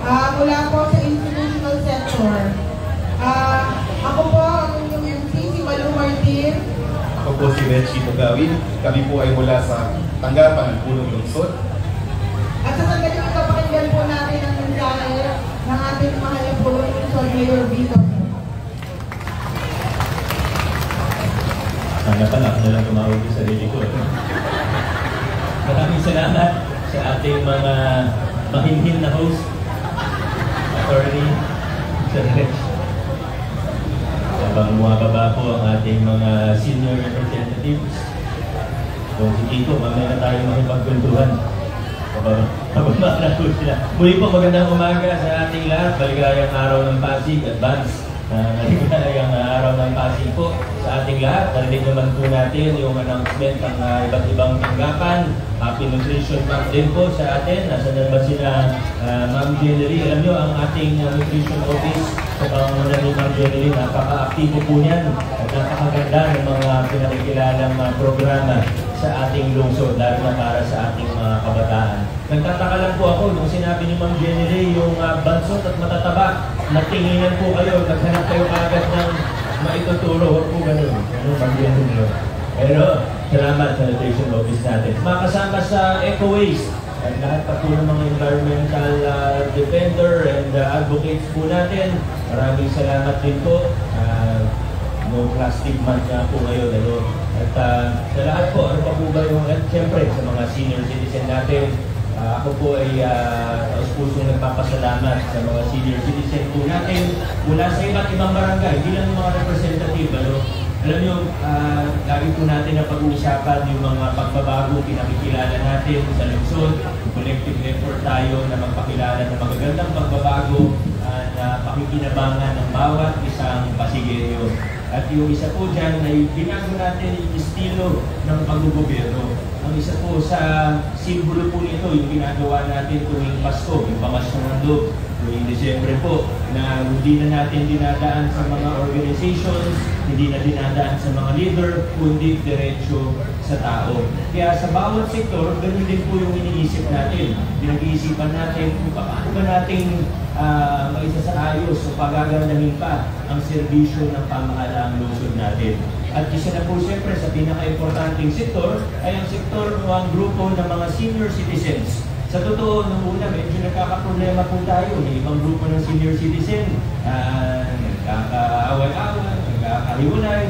Mula po sa institutional sector. Ako po ang inyong MC, si Malu Martin. Ako po si Reggie Mugawin. Kami po ay mula sa tanggapan ng Punong Lungsod. At sa sandali ipapakinggan po natin ang mensahe ng ating mahal na Punong Lungsod, Mayor Vito. Sana pala, ako na lang tumawag sa sarili ko. Maraming salamat sa ating mga mahinhin na host, attorney, Sir Rex. Habang bumababa po ang ating mga senior representatives, kung si Kiko, mamaya na tayo makipagkwentuhan. Pababa na po sila. Muli po magandang umaga sa ating lahat. Maligayang araw ng Pasig, advance. Maligayang araw ng Pasig po sa ating lahat. Narinig naman po natin yung announcement ng iba't ibang tanggapan. Happy Nutrition Month din po sa atin. Nasa na ba sila Ma'am Jennery? Alam nyo, ang ating nutrition office sa pangunan ni Ma'am Jennery, napaka-aktibo po niyan at napakaganda ng mga pinakikilalang programa sa ating lungsod, lalo na para sa ating mga kabataan. Nagtataka lang po ako nung sinabi ni Ma'am Jennery yung bansot at matataba. Natinginan po kayo, naghanap kayo agad ng maituturo. Huwag po ganun. Ano, Ma'am Jennery? Pero, salamat sa nutrition office natin. Makasama sa Eco Waste at lahat pa po ng mga environmental defender and advocates po natin. Maraming salamat din po. No plastic month nga po ngayon. At sa lahat po, ano pa po ba yung, at siyempre sa mga senior citizen natin, ako po ay taus-pusong nagpapasalamat sa mga senior citizen po natin mula sa iba't ibang barangay, hindi lang yung mga representative. Alam nyo, lagi po natin na pag-uusapan yung mga pagbabago, pinakikilala natin sa lungsod, collective effort tayo na magpakilala ng magagandang pagbabago na pakikinabangan ng bawat isang Pasigenyo. At yung isa po dyan ay binago natin yung estilo ng pag-gobyerno. Ang isa po sa simbolo po nito, yung ginagawa natin tuwing Pasko, yung pamasko ng loob, tuwing Desyembre po, na hindi na natin dinadaan sa mga organizations, hindi na dinadaan sa mga leader, kundi diretso sa tao. Kaya sa bawat sektor, ganun din po yung iniisip natin. Pinag-iisipan natin kung paano ba natin maisasaayos o pagagandahin pa ang serbisyo ng pamahalaang lungsod natin. At isa na po siyempre sa pinaka-importanting sektor ay ang sektor ng grupo ng mga senior citizens. Sa totoo, nung una, medyo nagkakaproblema po tayo. Yung ibang grupo ng senior citizen, nagkakaaway-away, nagkakahiwalay.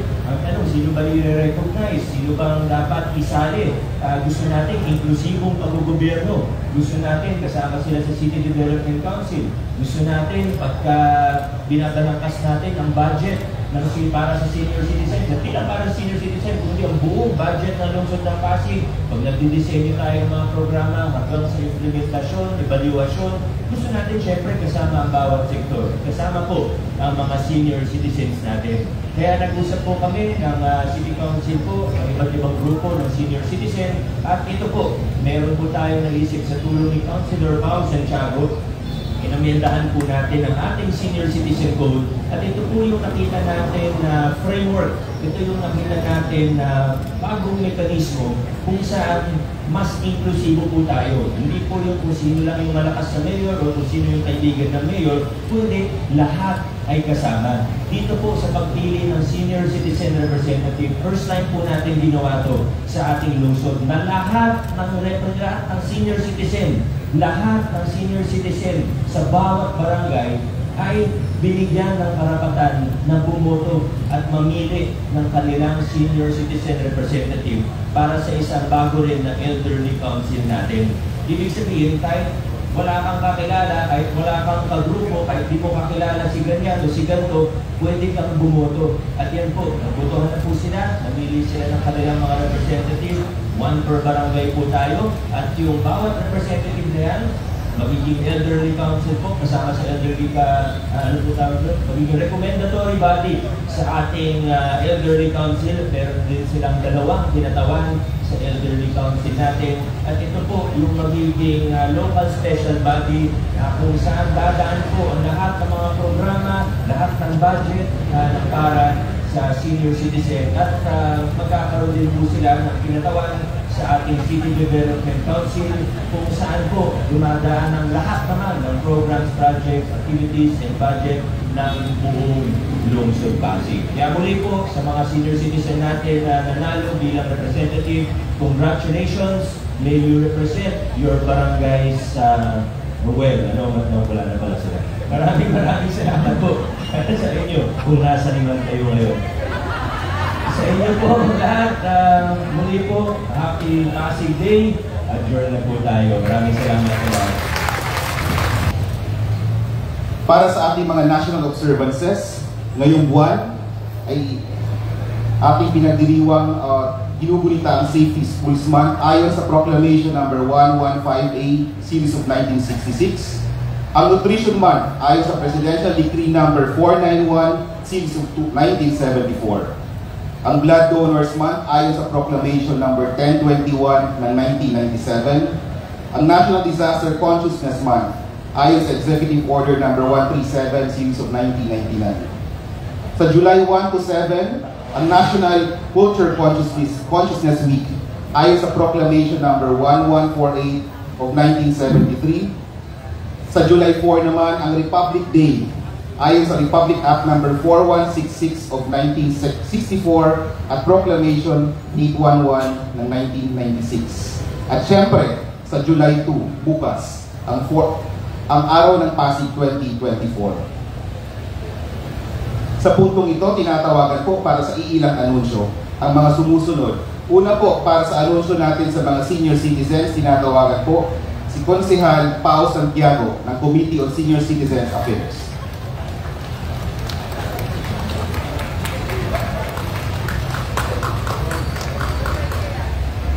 Sino ba i-recognize? Sino bang dapat isali? Gusto natin inklusibong pag-gobyerno. Gusto natin kasama sila sa City Development Council. Gusto natin pagka binabalangkas natin ang budget para sa senior citizen, hindi lang para sa senior citizen, kundi ang buong budget ng lungsod ng Pasig. Pag nagdidisenyo tayo ng mga programa hanggang sa implementasyon, evaluasyon, gusto natin syempre kasama ang bawat sektor. Kasama po ang mga senior citizens natin. Kaya nag-usap po kami ng City Council po, ng iba't ibang grupo ng senior citizen. At ito po, meron po tayong naisip sa tulong ni Councilor Pao Santiago. Inamyendahan po natin ang ating Senior Citizen Code at ito po yung nakita natin na framework, ito yung nakita natin na bagong mekanismo kung saan mas inklusibo po tayo. Hindi po yung kung sino lang yung malakas na mayor o kung sino yung kaibigan ng mayor, kundi lahat ay kasama. Dito po sa pagpili ng Senior Citizen Representative, first time po natin ginawa to sa ating lungsod na lahat ng senior citizen, lahat ng senior citizen sa bawat barangay ay binigyan ng karapatan na bumoto at mamili ng kanilang senior citizen representative para sa isang bago rin na elderly council natin. Ibig sabihin, kahit wala kang kakilala, kahit wala kang kagrupo, kahit di mo kakilala si ganyan o si ganito, pwede kang bumoto. At yan po, nabutohan na po sila, namili sila ng kanilang mga representative, one per barangay po tayo, at yung bawat representative na yan, magiging elderly council po, kasama sa elderly magiging recommendatory body sa ating elderly council. Meron din silang dalawang kinatawan sa elderly council natin. At ito po yung magiging local special body kung saan dadaan po ang lahat ng mga programa, lahat ng budget para sa senior citizen. At magkakaroon din po sila ng kinatawan sa ating City Development Council kung saan po dumadaan ang lahat naman ng programs, projects, activities, and budget ng buong lungsod Pasig. Kaya muli po sa mga senior citizen natin na nanalo bilang representative, congratulations! May you represent your barangays wala na pala sila. Maraming salamat po sa inyo kung nasa naman kayo ngayon. Sa inyo po lahat, muli po, happy Pasig Day. Adjourn na po tayo. Maraming salamat po lahat. Para sa ating mga national observances, ngayong buwan ay ating pinagdiriwang ginugunita ang Safety Schools Month ayon sa Proclamation number 115A Series of 1966. Ang Nutrition Month ayon sa Presidential Decree number 491 Series of 1974. Ang Blood Donors Month ayon sa Proclamation number 1021 ng 1997. Ang National Disaster Consciousness Month ayon sa Executive Order number 137 Series of 1999. Sa July 1 to 7, ang National Culture Consciousness Week ayon sa Proclamation number 1148 of 1973. Sa July 4 naman, ang Republic Day ayon sa Republic Act number 4166 of 1964 at Proclamation 811 ng 1996. At syempre, sa July 2, bukas, ang Araw ng Pasig 2024. Sa puntong ito, tinatawagan po para sa iilang anunsyo ang mga sumusunod. Una po, para sa anunsyo natin sa mga senior citizens, tinatawagan po si Konsehal Pao Santiago ng Committee on Senior Citizens Affairs.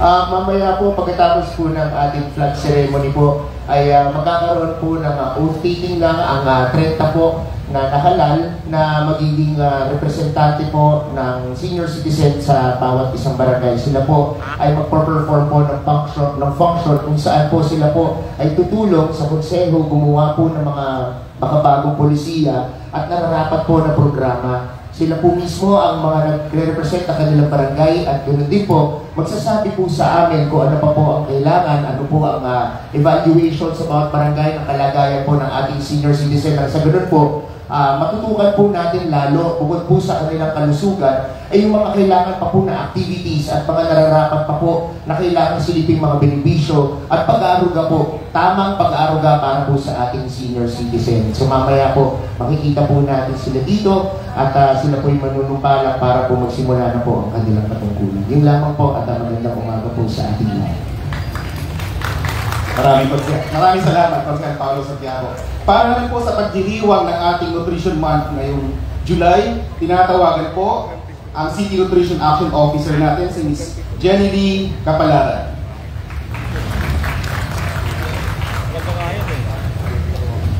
Mamaya po, pagkatapos po ng ating flag ceremony po, ay magkakaroon po ng oath taking lang ang 30 po na nahalal na magiging representante po ng senior citizen sa bawat isang barangay. Sila po ay magpo-perform po ng function kung saan po sila po ay tutulong sa konseho gumawa po ng mga makabagong polisiya at nararapat po na programa. Sila po mismo ang mga nagre-represent ng kanilang barangay at ganoon din po, magsasabi po sa amin kung ano pa po ang kailangan, ano po ang evaluation sa bawat barangay ng kalagayan po ng ating senior citizen. At sa ganoon po, matutukan po natin lalo, bukod po sa kanilang kalusugan, ay yung mga kailangan pa po na activities at mga nararapat pa po na kailangan siliping mga benepisyo at pag-aaruga po, tamang pag-aaruga para po sa ating senior citizen. So mamaya po, makikita po natin sila dito at sila po yung manunumpala para po magsimula na po ang kanilang patungkulan. Yun lamang po at magandang umaga po sa ating lahat. Maraming salamat, Konsehal Paulo Santiago. Para naman po sa pagdiriwang ng ating Nutrition Month ngayong July, tinatawagan po ang City Nutrition Action Officer natin, si Ms. Jenny Lee Kapalaran.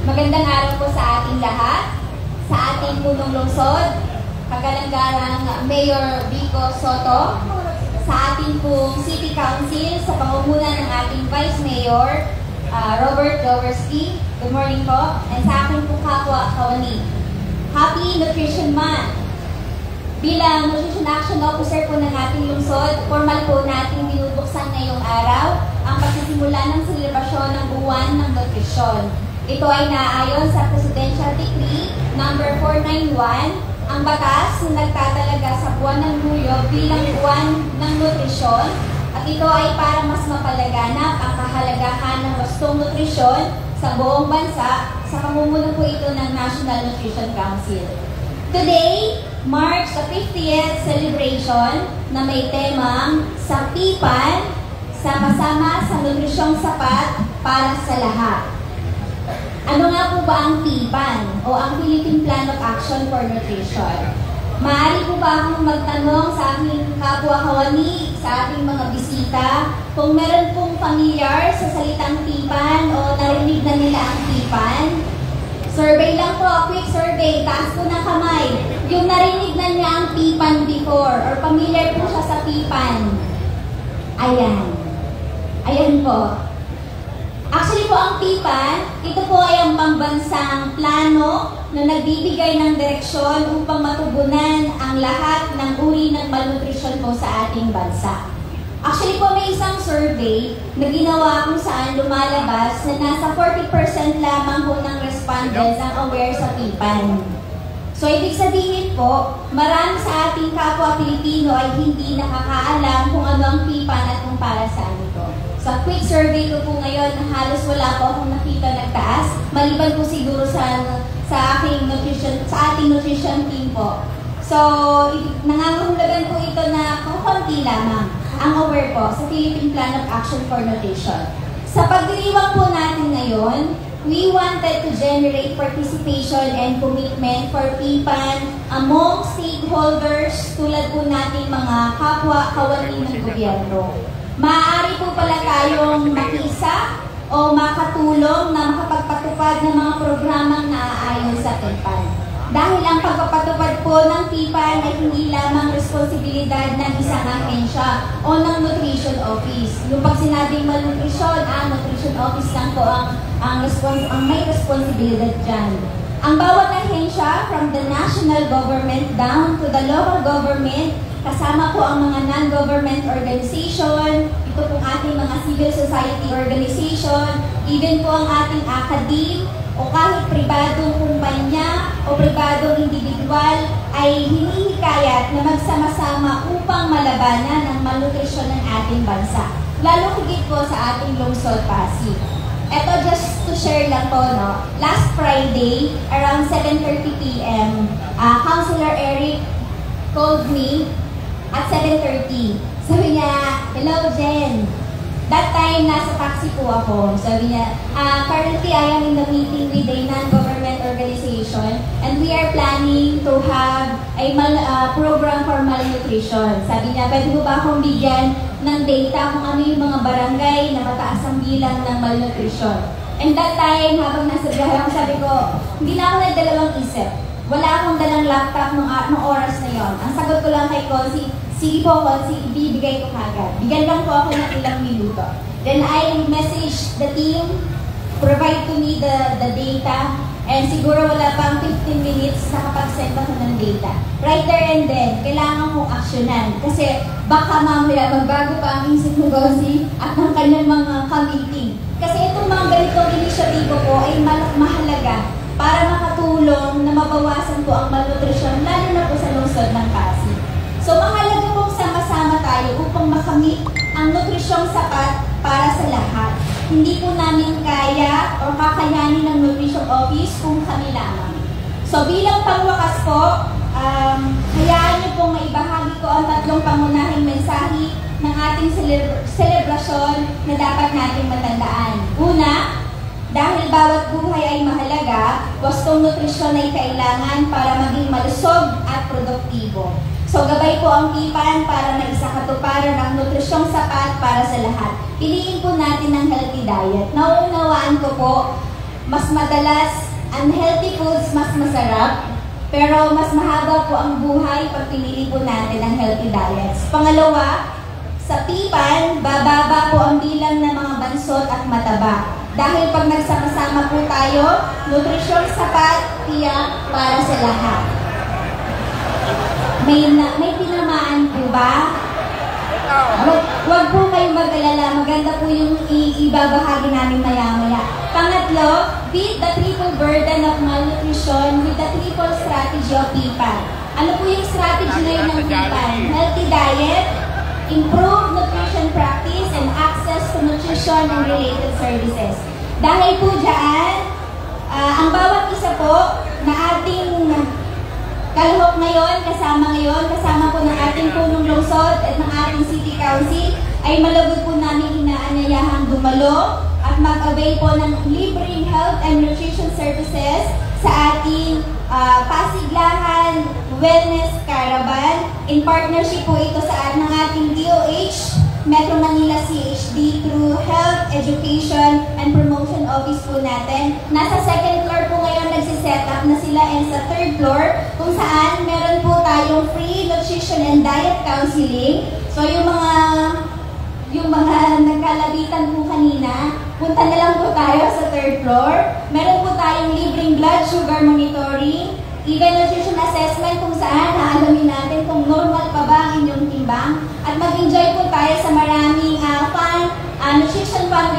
Magandang araw po sa ating lahat, sa ating punong lungsod, kagalanggarang Mayor Vico Soto, sa ating pong City Council, sa pangunguna ng ating Vice Mayor, Robert Dowerski. Good morning po. And sa aking pong kapwa, Kawani. Happy Nutrition Month! Bilang Nutrition Action Officer po ng ating lungsod, formal po natin binubuksan ngayong araw ang pagsisimula ng selebrasyon ng buwan ng nutrisyon. Ito ay naaayon sa Presidential Decree number 491, ang batas na nagtatalaga sa buwan ng Hulyo bilang buwan ng nutrisyon, at ito ay para mas mapalaganap ang kahalagahan ng wastong nutrisyon sa buong bansa sa pamumuno po ito ng National Nutrition Council. Today marks the 50th celebration na may temang Sapipan, sama-sama sa nutrisyong sapat para sa lahat. Ano nga po ba ang PIPAN o ang Philippine Plan of Action for Nutrition? Maaari po ba akong magtanong sa aking kapwa Kawani, sa ating mga bisita, kung meron pong familiar sa salitang PIPAN o narinig na nila ang PIPAN? Survey lang po, quick survey, taas po ng kamay. Yung narinig na niya ang PIPAN before or familiar po siya sa PIPAN. Ayan. Ayan po. Actually po ang PIPAN, ito po ay ang pambansang plano na nagbibigay ng direksyon upang matugunan ang lahat ng uri ng malnutrisyon po sa ating bansa. Actually, Actually po, may isang survey na ginawa kung saan lumalabas na nasa 40% lamang po ng respondents ang aware sa PIPAN. So, ibig sabihin po, marami sa ating kapwa Pilipino ay hindi nakakaalam kung ano ang PIPAN at kung para saan ito. Sa quick survey ko po ngayon, halos wala po akong nakita nagtaas, maliban po siguro sa ating nutrition team po. So, nangangahulugan po ito na konti lamang ang aware po sa Philippine Plan of Action for Nutrition. Sa pagdiriwang po natin ngayon, we wanted to generate participation and commitment for PIPAN among stakeholders tulad po nating mga kapwa kawani ng gobyerno. Maaari po pala tayong makiisa o makatulong na makapagpatupad ng mga programang naaayon sa PIPAN. Dahil ang pagpapatupad po ng PIPAN ay hindi lamang responsibilidad ng isang ahensya o ng Nutrition Office. Yung pag sinabing malnutrition, Nutrition Office lang po ang may responsibilidad dyan. Ang bawat ahensya, from the national government down to the local government, kasama po ang mga non-government organization, ito pong ating mga civil society organization, even po ang ating academe, o kahit pribadong kumpanya o pribadong individual ay hinihikayat na magsama-sama upang malabanan ang malnutrisyon ng ating bansa. Lalo higit po sa ating lungsod Pasig. Ito just to share lang po, no? Last Friday, around 7:30 p.m., Councilor Eric called me at 7:30. Sabi niya, "Hello, Jen." That time, nasa taxi po ako. Sabi niya, currently I am in the meeting with a non-government organization and we are planning to have a program for malnutrition. Sabi niya, pwede mo ba akong bigyan ng data kung ano yung mga barangay na mataas ang bilang ng malnutrition? And that time, habang nasa biyahe ako, sabi ko, hindi na ako nagdalawang isip. Wala akong dalang laptop nung oras na yon. Ang sagot ko lang kay Consi, sige po, Consi, ibibigay ko kagad. Bigyan lang po ako ng ilang minuto. Then I message the team, provide to me the data, and siguro wala pang 15 minutes nakapag-send ako ng data. Right there and then, kailangan kong aksyonan. Kasi baka mamaya magbago pa ang isip mo, Consi, at ng kanyang mga ka-meeting. Kasi itong mga ganitong inisyatibo po ay mahalaga para makatulong na mabawasan po ang malnutrisyon, lalo na po sa lungsod ng Pasig. So, mahalaga pong sama-sama tayo upang makamit ang nutrisyong sapat para sa lahat. Hindi po namin kaya o kakayanin ng Nutrition Office kung kami lamang. So, bilang pangwakas po, hayaan niyo pong maibahagi ko ang tatlong pangunahing mensahe ng ating selebrasyon na dapat nating matandaan. Una, dahil bawat buhay ay mahalaga, wastong nutrisyon ay kailangan para maging malusog at produktibo. So, gabay po ang PIPAN para maisakatuparan ang nutrisyong sapat para sa lahat. Piliin po natin ang healthy diet. Nauunawaan ko po, mas madalas, unhealthy foods mas masarap, pero mas mahaba po ang buhay pag pinili po natin ang healthy diets. Pangalawa, sa PIPAN, bababa po ang bilang ng mga bansot at mataba. Dahil pag nagsama-sama po tayo, nutrisyon sapat, tiyak para sa lahat. May tinamaan po ba? Huwag po kayong mag-alala. Maganda po yung ibabahagi namin maya-maya. Pangatlo, beat the triple burden of malnutrition with the triple strategy of PIPAN. Ano po yung strategy na yun ng PIPAN? Healthy diet, improve nutrition practice, and access to nutrition and related services. Dahil po dyan, ang bawat isa po na ating kalahok ngayon, kasama po ng ating punong lungsod at ng ating City Council, ay malagod po namin inaanyayahang dumalo at mag-avail po ng libreng health and nutrition services sa ating Pasiglahan Wellness Caravan. In partnership po ito ng ating DOH, Metro Manila CHD through Health, Education, and Promotion Office po natin. Nasa second floor po ngayon nagsiset up na sila, and sa third floor kung saan meron po tayong free nutrition and diet counseling. So yung mga nagkalabitan po kanina, punta na lang po tayo sa third floor. Meron po tayong libreng blood sugar monitoring, even nutrition assessment kung saan naalamin natin kung normal pa ba ang inyong timbang, at mag-enjoy po tayo sa marami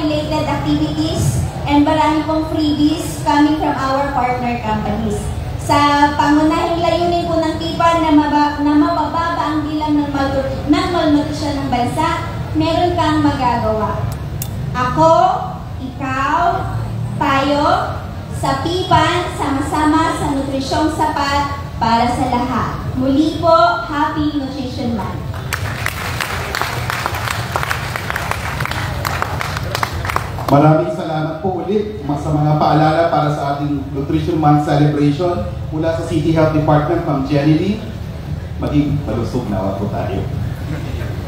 related activities and marami pong freebies coming from our partner companies. Sa pangunahing layunin po ng TIPA na mabababa ang bilang ng malnutrisyon ng bansa, meron kang magagawa. Ako, ikaw, tayo, sa PIPAN, sama-sama sa nutrisyong sapat para sa lahat. Muli po, Happy Nutrition Month! Maraming salamat po ulit sa mga paalala para sa ating Nutrition Month celebration mula sa City Health Department, Ma'am Jenny Lee. Maging malusog na po tayo.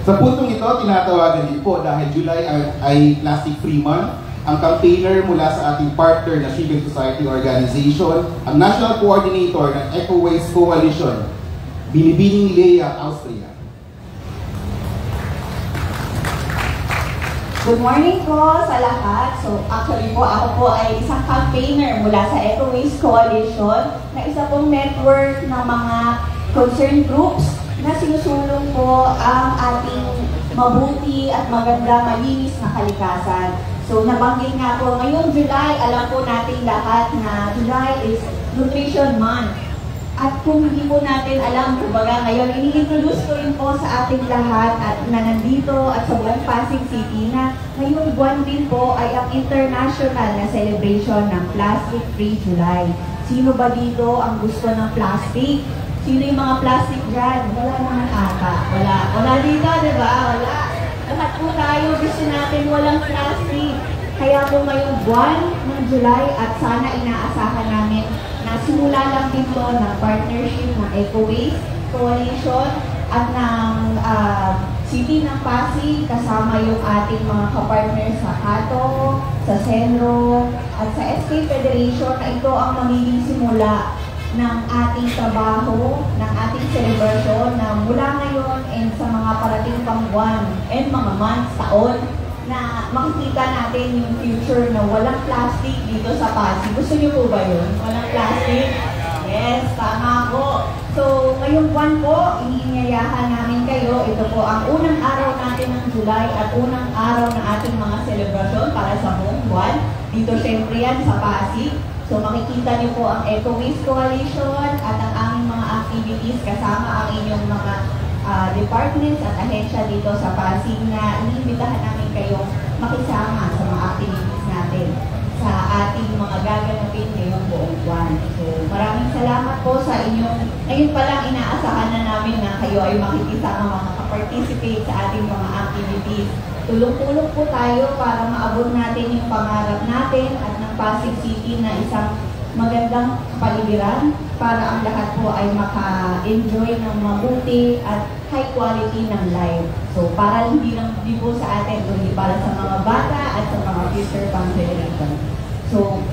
Sa puntong ito, tinatawagan din po dahil July ay Plastic Free Month. Ang campaigner mula sa ating partner na Civil Society Organization, ang National Coordinator ng Eco Waste Coalition, Binibining Lea, Austria. Good morning po sa lahat. So actually po, ako po ay isang campaigner mula sa Eco Waste Coalition na isa pong network ng mga concerned groups na sinusulong po ang ating mabuti at maganda, malinis na kalikasan. So nabanggit nga po, ngayong July, alam po natin lahat na July is Nutrition Month. At kung hindi po natin alam, kumbaga ngayon, ini-introduce ko rin po sa ating lahat at na nandito at sa buong Pasig City na ngayong buwan din po ay ang international na celebration ng Plastic Free July. Sino ba dito ang gusto ng plastic? Sino yung mga plastic dyan? Wala naman ata. Wala dito, di ba? Wala. Lahat po tayo gusto natin walang plastic. Kaya po ngayong buwan ng July at sana inaasahan namin na simula lang dito ng partnership ng Eco Waste Coalition at ng City ng Pasig kasama yung ating mga kapartners sa Hato, sa Senro at sa SK Federation na ito ang magiging simula ng ating trabaho, ng ating celebration na mula ngayon and sa mga parating pang buwan and mga months, taon na makikita natin yung future na walang plastic dito sa Pasig. Gusto niyo po ba yun? Walang plastic? Yes, tama po. So, ngayong buwan po, iniinyayahan namin kayo. Ito po ang unang araw natin ng July at unang araw ng ating mga selebrasyon para sa buong buwan. Dito syempre yan sa Pasig. So, makikita niyo po ang Eco Waste Coalition at ang aming mga activities kasama ang inyong mga departments at ahensya dito sa Pasig na iniimbitahan namin kayong makisama sa mga activities natin sa ating mga gaganapin ngayong buong buwan. So, maraming salamat po sa inyong, ngayon pa lang inaasahan na namin na kayo ay makikisama makaparticipate sa ating mga activities. Tulong-tulong po tayo para maabot natin yung pangarap natin at ng Pasig City na isang magandang kapaligiran para ang lahat po ay maka-enjoy ng mabuti at high quality ng life. So, para hindi lang di po sa atin, kundi para sa mga bata at sa mga future pang generation. So,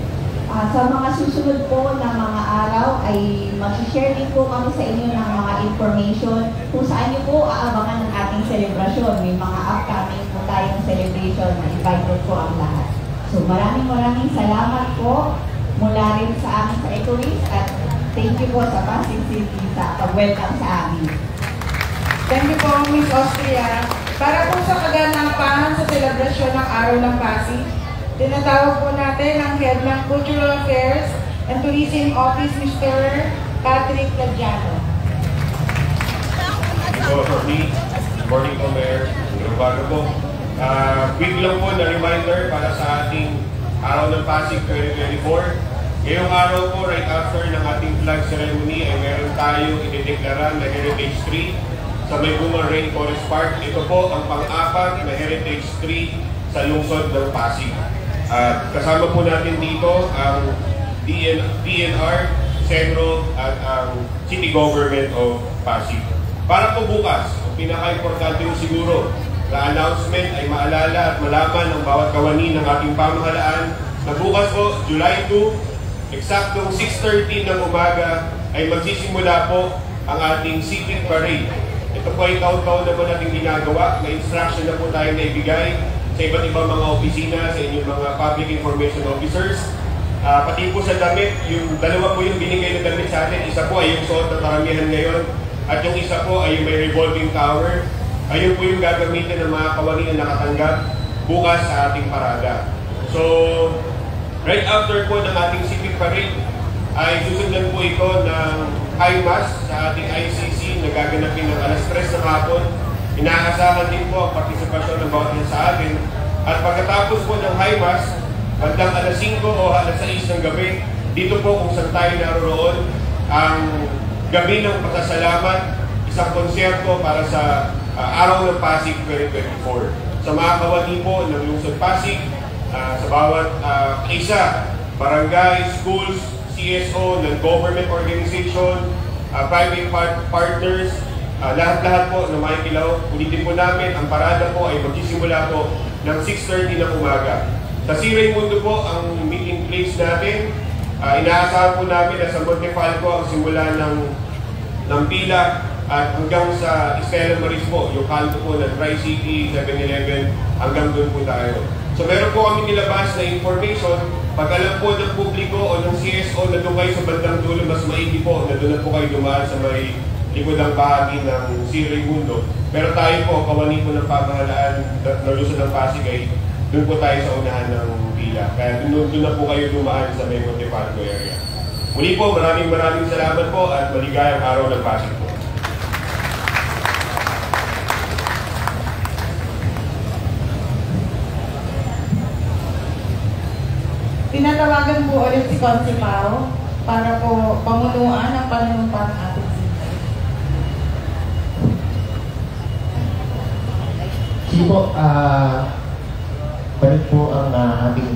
sa mga susunod po na mga araw ay mag-share din po kami sa inyo ng mga information kung saan nyo po aabangan ng ating celebration. May mga upcoming po tayong celebration na invite po ang lahat. So, maraming salamat po mula rin sa amin sa Eco Waste at thank you po sa Pasig City sa pag-welcome sa amin. Thank you po, Miss Austria. Para po sa kaganapan sa selebrasyon ng Araw ng Pasig, tinatawag po natin ang Head ng Cultural Affairs and Tourism Office, Mr. Patrick Lagiano. Good morning po, Mayor. Umaga po. Quick lang po na reminder para sa ating Araw ng Pasig 2024. Ngayong araw po, right after ng ating flag ceremony, ay meron tayong idedeklara na Heritage Tree sa may bunga Rainforest Park. Ito po ang pang-apat na Heritage Tree sa lungsod ng Pasig. At kasama po natin dito ang DNR, Senro at ang City Government of Pasig. Para po bukas, ang pinaka-importante po siguro na announcement ay maalala at malaman ng bawat kawani ng ating pamahalaan na bukas po, July 2, eksaktong 6:30 ng umaga ay magsisimula po ang ating City Parade. Ito po ay taon-taon naman natin ginagawa. May instruction na po tayo na ibigay sa iba't ibang mga opisina, sa inyong mga public information officers. Pati po sa damit, yung dalawa po yung binigay na damit sa atin. Isa po ay yung suot na karamihan ngayon at yung isa po ay yung may revolving tower. Ayun po yung gagamitin ng mga kawani na nakatanggap bukas sa ating parada. So, right after po ng ating civic parade, ay susundan po ito ng high mass sa ating ICC na gaganapin ng alas 3 ng hapon. Inaasahan din po ang partisipasyon ng bawat isa sa atin. At pagkatapos po ng high mass, bandang alas 5 o alas 6 ng gabi, dito po kung saan tayo naroon, ang gabi ng pasasalamat, isang konserto para sa Araw ng Pasig 2024. Sa mga kawani po ng Lungsod Pasig, sa bawat isa, barangay, schools, CSO, non-government organization, private partners, lahat-lahat po na makikilaw. Ulitin po namin, ang parada po ay magsisimula po ng 6:30 ng umaga. Sa C. Raimundo po ang meeting place natin. Inaasahan po namin na sa Montefalco ang simula ng pila at hanggang sa Estela Maris po, yung kanto po ng Tri-City, 7-Eleven, hanggang doon po tayo. So meron po kami nilabas na information, pag alam po ng publiko o ng CSO na doon kayo sa bandang dulo, mas maigi po na doon na po kayo dumaan sa may likod ng bahagi ng C. Raimundo. Pero tayo po, kawani po ng pamahalaan ng Luzon ng Pasig ay doon po tayo sa unahan ng pila. Kaya doon na po kayo dumaan sa may Montefalco area. Muli po, maraming salamat po at maligayang araw ng Pasig po. Tinatawagan po ulit si Consi Pao para po pamunuan ang panunumpa ng ating center. Sige po, balik po ang ating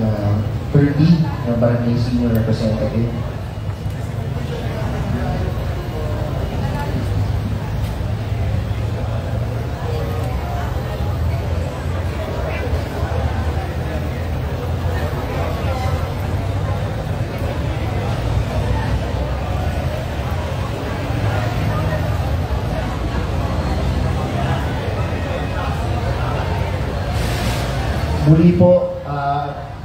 30 na Barangay Senior Representative. Muli po,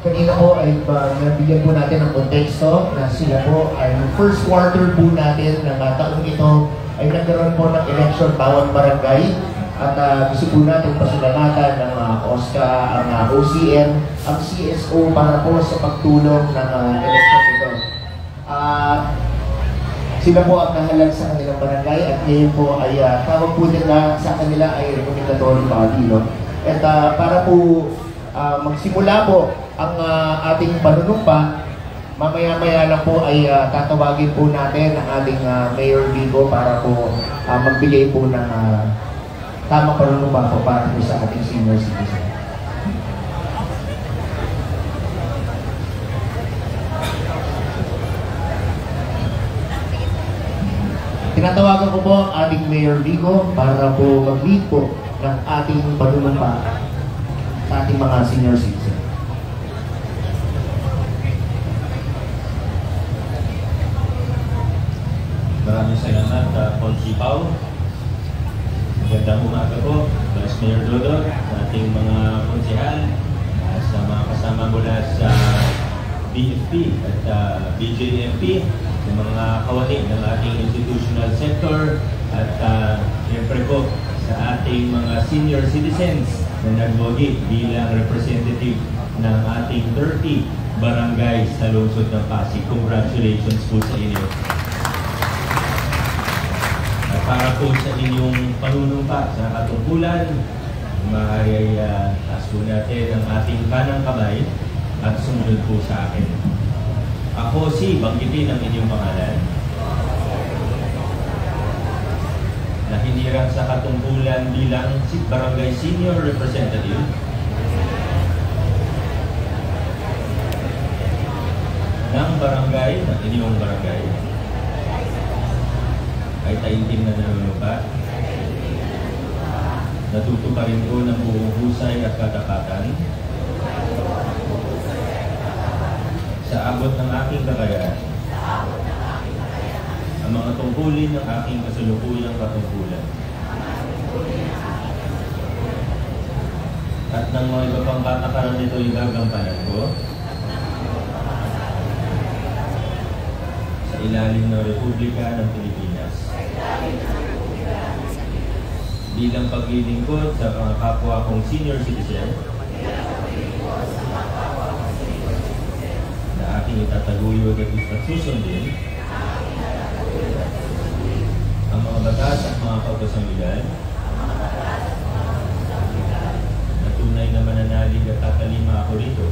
kanina po ay nabigyan po natin ng konteksto na sila po ay first quarter po natin ng taong ito ay nagkaroon po ng election bawat barangay at gusto po natin pasalamatan ng OSCA, ang OCM, ang CSO para po sa pagtulong ng election ito. Sila po ang nahalal sa kanilang barangay at ngayon po ay tawag po nila sa kanila ay recommendatory body. No? At para po magsimula po ang ating panunumpa, mamaya-maya lang po ay tatawagin po natin ang ating Mayor Vigo para po magbigay po ng tamang panunumpa po para po sa ating senior citizen. Tinatawagan ko po ang ating Mayor Vigo para po mag-lead po ng ating panunumpa sa ating mga senior citizen. Maraming salamat, Consi Pao. Magandang umaga po, Vice Mayor Dodot, sa ating mga konsehal, sa mga kasama mula sa BFP at BJMP, sa mga kawani ng ating institutional sector, at siyempre po sa ating mga senior citizens na nagbogi bilang representative ng ating 30 barangay sa lungsod ng Pasig. Congratulations po sa inyo. At para po sa inyong panunumpa sa katungkulan, maaari ay taas po natin ang ating kanang kamay at sumunod po sa akin. Ako si banggitin ang inyong pangalan. Na hinirang sa katungkulan bilang barangay senior representative ng barangay, ng inyong barangay, ay taimtim na nanunumpa. Natuto pa rin ko ng buong husay at katapatan sa abot ng aking kakayaan ang mga tungkulin ng aking kasalukuyang katungkulan. At ng mga iba pang patakaran nito ay gagampanan ko sa ilalim ng Republika ng Pilipinas bilang paglilingkod sa mga kapwa kong senior citizen ating itataguyod at susundin ang mga batas at mga kautosang legal na tunay na mananalig at tatalima ako rito.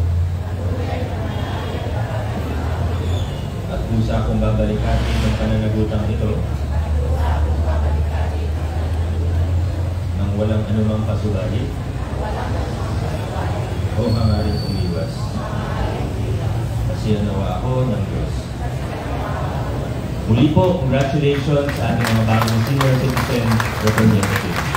At kusa akong babalikatin ng pananagutang ito nang walang anumang pasubalit o hangaring umiwas. Kasi nawa ako ng Diyos. Muli po, congratulations sa ating mga bagong senior citizen representatives.